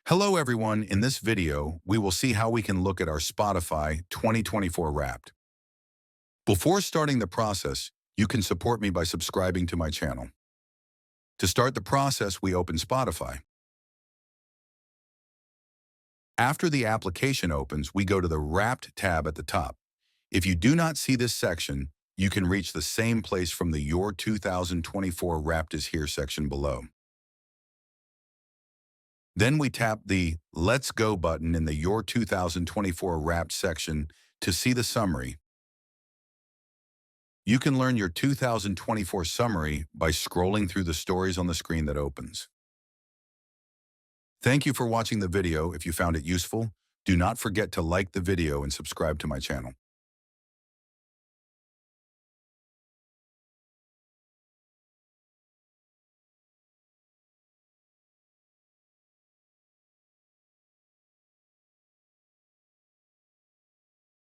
Hello everyone, in this video, we will see how we can look at our Spotify 2024 Wrapped. Before starting the process, you can support me by subscribing to my channel. To start the process, we open Spotify. After the application opens, we go to the Wrapped tab at the top. If you do not see this section, you can reach the same place from the Your 2024 Wrapped is Here section below. Then we tap the Let's Go button in the Your 2024 Wrapped section to see the summary. You can learn your 2024 summary by scrolling through the stories on the screen that opens. Thank you for watching the video. If you found it useful, do not forget to like the video and subscribe to my channel.